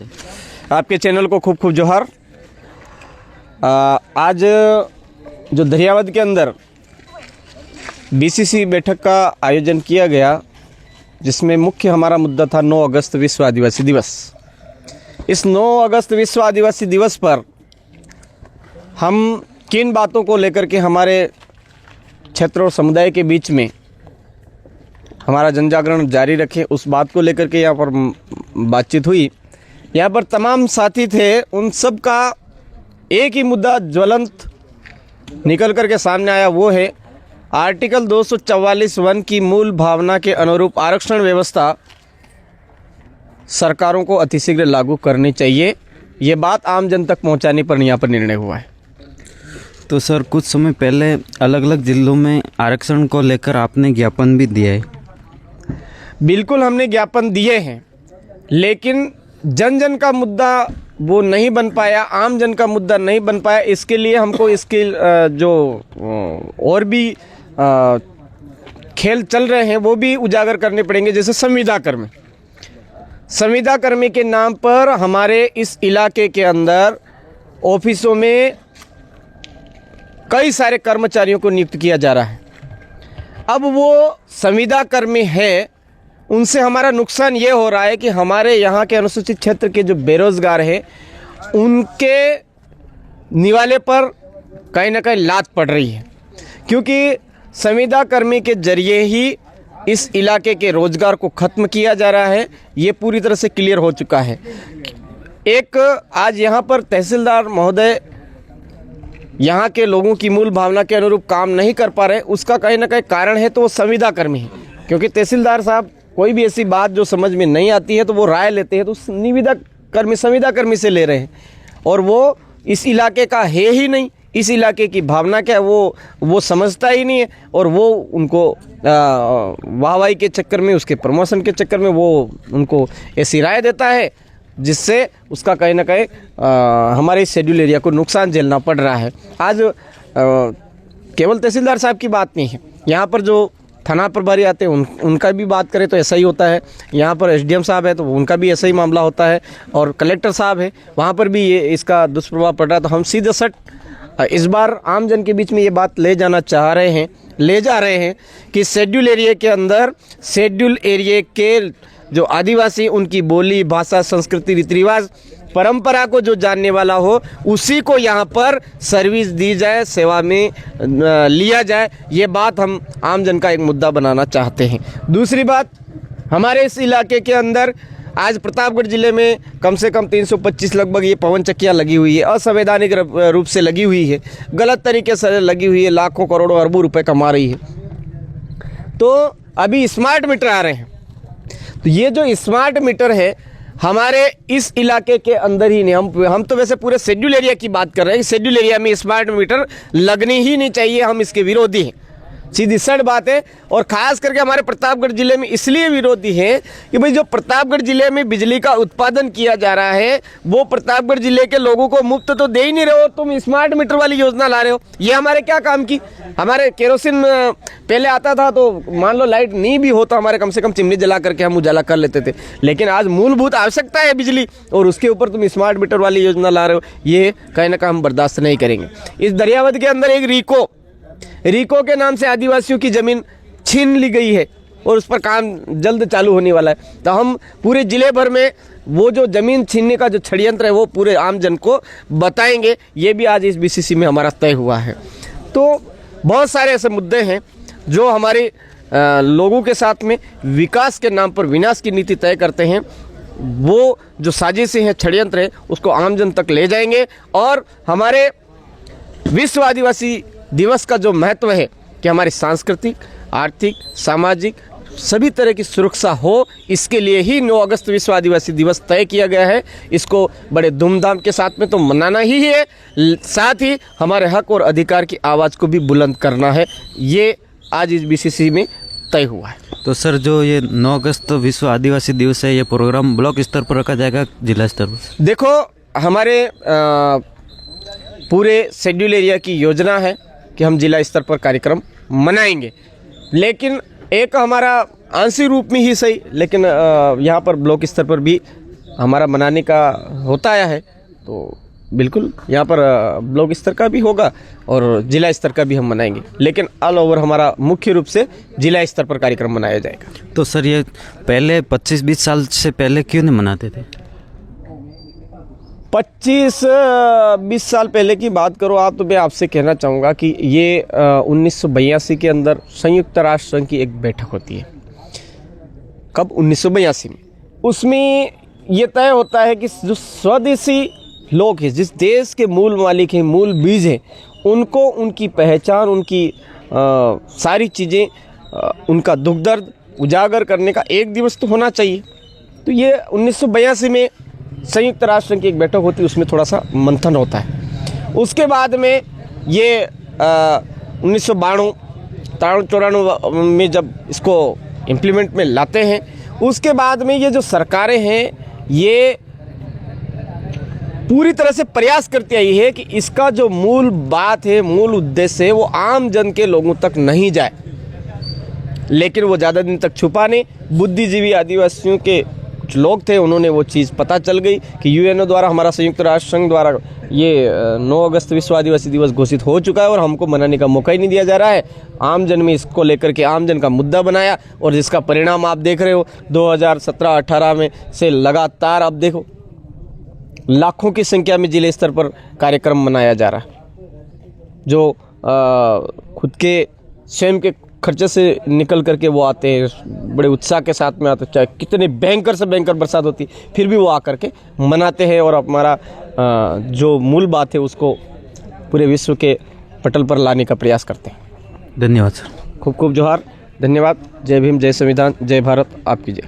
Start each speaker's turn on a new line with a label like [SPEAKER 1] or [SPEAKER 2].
[SPEAKER 1] चाहते हैं।
[SPEAKER 2] आपके चैनल को खूब खूब जोहार। आज जो दरियावद के अंदर बीसीसी बैठक का आयोजन किया गया, जिसमें मुख्य हमारा मुद्दा था 9 अगस्त विश्व आदिवासी दिवस। इस 9 अगस्त विश्व आदिवासी दिवस पर हम किन बातों को लेकर के हमारे क्षेत्र और समुदाय के बीच में हमारा जनजागरण जारी रखें, उस बात को लेकर के यहाँ पर बातचीत हुई। यहाँ पर तमाम साथी थे, उन सब का एक ही मुद्दा ज्वलंत निकल कर के सामने आया। वो है आर्टिकल 244(1) की मूल भावना के अनुरूप आरक्षण व्यवस्था सरकारों को अतिशीघ्र लागू करनी चाहिए। ये बात आम जन तक पहुंचाने पर यहाँ पर निर्णय हुआ है।
[SPEAKER 1] तो सर, कुछ समय पहले अलग अलग जिलों में आरक्षण को लेकर आपने ज्ञापन भी दिया है।
[SPEAKER 2] बिल्कुल, हमने ज्ञापन दिए हैं, लेकिन जन जन का मुद्दा वो नहीं बन पाया, आम जन का मुद्दा नहीं बन पाया। इसके लिए हमको इसके जो और भी खेल चल रहे हैं वो भी उजागर करने पड़ेंगे। जैसे संविदा कर्मी के नाम पर हमारे इस इलाके के अंदर ऑफिसों में कई सारे कर्मचारियों को नियुक्त किया जा रहा है। अब वो संविदा कर्मी है, उनसे हमारा नुकसान ये हो रहा है कि हमारे यहाँ के अनुसूचित क्षेत्र के जो बेरोजगार हैं, उनके निवाले पर कहीं ना कहीं लात पड़ रही है, क्योंकि संविदा कर्मी के जरिए ही इस इलाके के रोजगार को ख़त्म किया जा रहा है। ये पूरी तरह से क्लियर हो चुका है। एक आज यहाँ पर तहसीलदार महोदय यहाँ के लोगों की मूल भावना के अनुरूप काम नहीं कर पा रहे, उसका कहीं ना कहीं कारण है तो वो संविदा कर्मी है। क्योंकि तहसीलदार साहब कोई भी ऐसी बात जो समझ में नहीं आती है तो वो राय लेते हैं, तो संविदा कर्मी से ले रहे हैं, और वो इस इलाके का है ही नहीं। इस इलाके की भावना क्या है वो समझता ही नहीं है, और वो उनको वाहवाही के चक्कर में, उसके प्रमोशन के चक्कर में वो उनको ऐसी राय देता है, जिससे उसका कहीं ना कहीं हमारे शेड्यूल एरिया को नुकसान झेलना पड़ रहा है। आज केवल तहसीलदार साहब की बात नहीं है, यहाँ पर जो थाना प्रभारी आते हैं उनका भी बात करें तो ऐसा ही होता है। यहाँ पर एसडीएम साहब है तो उनका भी ऐसा ही मामला होता है, और कलेक्टर साहब है, वहाँ पर भी ये इसका दुष्प्रभाव पड़ रहा है। तो हम सीधे सट इस बार आम जन के बीच में ये बात ले जा रहे हैं कि शेड्यूल एरिया के अंदर शेड्यूल एरिया के जो आदिवासी, उनकी बोली, भाषा, संस्कृति, रीति रिवाज, परंपरा को जो जानने वाला हो, उसी को यहाँ पर सर्विस दी जाए, सेवा में लिया जाए। ये बात हम आम जन का एक मुद्दा बनाना चाहते हैं। दूसरी बात, हमारे इस इलाके के अंदर आज प्रतापगढ़ ज़िले में कम से कम 325 लगभग ये पवन चक्कियाँ लगी हुई है, असंवैधानिक रूप से लगी हुई है, गलत तरीके से लगी हुई है, लाखों करोड़ों अरबों रुपए कमा रही है। तो अभी स्मार्ट मीटर आ रहे हैं, तो ये जो स्मार्ट मीटर है हमारे इस इलाके के अंदर ही नहीं, हम तो वैसे पूरे शेड्यूल एरिया की बात कर रहे हैं। शेड्यूल एरिया में स्मार्ट मीटर लगनी ही नहीं चाहिए, हम इसके विरोधी हैं, सीधी सड़ बात है। और ख़ास करके हमारे प्रतापगढ़ ज़िले में इसलिए विरोधी है कि भाई जो प्रतापगढ़ ज़िले में बिजली का उत्पादन किया जा रहा है, वो प्रतापगढ़ ज़िले के लोगों को मुफ्त तो दे ही नहीं रहे हो, तुम स्मार्ट मीटर वाली योजना ला रहे हो। ये हमारे क्या काम की? हमारे केरोसिन पहले आता था तो मान लो लाइट नहीं भी हो तो हमारे कम से कम चिमनी जला करके हम उजाला कर लेते थे, लेकिन आज मूलभूत आवश्यकता है बिजली, और उसके ऊपर तुम स्मार्ट मीटर वाली योजना ला रहे हो। ये कहीं ना कहीं हम बर्दाश्त नहीं करेंगे। इस दरियावद के अंदर एक रीको के नाम से आदिवासियों की ज़मीन छीन ली गई है, और उस पर काम जल्द चालू होने वाला है। तो हम पूरे ज़िले भर में वो जो ज़मीन छीनने का जो षड्यंत्र है वो पूरे आम जन को बताएंगे। ये भी आज इस बीसीसी में हमारा तय हुआ है। तो बहुत सारे ऐसे मुद्दे हैं जो हमारे लोगों के साथ में विकास के नाम पर विनाश की नीति तय करते हैं। वो जो साजिशें हैं, षड्यंत्र है, उसको आम जन तक ले जाएंगे। और हमारे विश्व आदिवासी दिवस का जो महत्व है कि हमारी सांस्कृतिक, आर्थिक, सामाजिक सभी तरह की सुरक्षा हो, इसके लिए ही 9 अगस्त विश्व आदिवासी दिवस तय किया गया है। इसको बड़े धूमधाम के साथ में तो मनाना ही है, साथ ही हमारे हक और अधिकार की आवाज़ को भी बुलंद करना है। ये आज इस बीसीसी में तय हुआ है।
[SPEAKER 1] तो सर, जो ये 9 अगस्त विश्व आदिवासी दिवस है, ये प्रोग्राम ब्लॉक स्तर पर रखा जाएगा, जिला स्तर पर?
[SPEAKER 2] देखो, हमारे पूरे शेड्यूल एरिया की योजना है कि हम जिला स्तर पर कार्यक्रम मनाएंगे, लेकिन एक हमारा आंशिक रूप में ही सही, लेकिन यहाँ पर ब्लॉक स्तर पर भी हमारा मनाने का होता आया है, तो बिल्कुल यहाँ पर ब्लॉक स्तर का भी होगा और जिला स्तर का भी हम मनाएंगे, लेकिन ऑल ओवर हमारा मुख्य रूप से जिला स्तर पर कार्यक्रम मनाया जाएगा।
[SPEAKER 1] तो सर ये पहले 25-20 साल से पहले क्यों नहीं मनाते थे?
[SPEAKER 2] 25-20 साल पहले की बात करो आप, तो मैं आपसे कहना चाहूँगा कि ये 1982 के अंदर संयुक्त राष्ट्र संघ की एक बैठक होती है। कब? 1982 में। उसमें ये तय होता है कि जो स्वदेशी लोग हैं, जिस देश के मूल मालिक हैं, मूल बीज हैं, उनको उनकी पहचान, उनकी सारी चीज़ें, उनका दुख दर्द उजागर करने का एक दिवस तो होना चाहिए। तो ये 1982 में संयुक्त राष्ट्र की एक बैठक होती है, उसमें थोड़ा सा मंथन होता है। उसके बाद में ये 1992-93 में जब इसको इम्प्लीमेंट में लाते हैं, उसके बाद में ये जो सरकारें हैं ये पूरी तरह से प्रयास करती आई है कि इसका जो मूल बात है, मूल उद्देश्य है, वो आम जन के लोगों तक नहीं जाए। लेकिन वो ज़्यादा दिन तक छुपा नहीं। बुद्धिजीवी आदिवासियों के कुछ लोग थे, उन्होंने वो चीज़ पता चल गई कि यूएनओ द्वारा, हमारा संयुक्त राष्ट्र संघ द्वारा ये 9 अगस्त विश्व आदिवासी दिवस घोषित हो चुका है और हमको मनाने का मौका ही नहीं दिया जा रहा है। आम जन में इसको लेकर के आम जन का मुद्दा बनाया और जिसका परिणाम आप देख रहे हो 2017-18 में से लगातार अब देखो लाखों की संख्या में जिले स्तर पर कार्यक्रम मनाया जा रहा है। जो खुद के स्वयं के खर्चे से निकल करके वो आते हैं, बड़े उत्साह के साथ में आते हैं, चाहे कितने भयंकर से भयंकर बरसात होती फिर भी वो आकर के मनाते हैं और हमारा जो मूल बात है उसको पूरे विश्व के पटल पर लाने का प्रयास करते हैं।
[SPEAKER 1] धन्यवाद सर।
[SPEAKER 2] खूब खूब जोहार, धन्यवाद। जय भीम, जय संविधान, जय भारत, आपकी जय।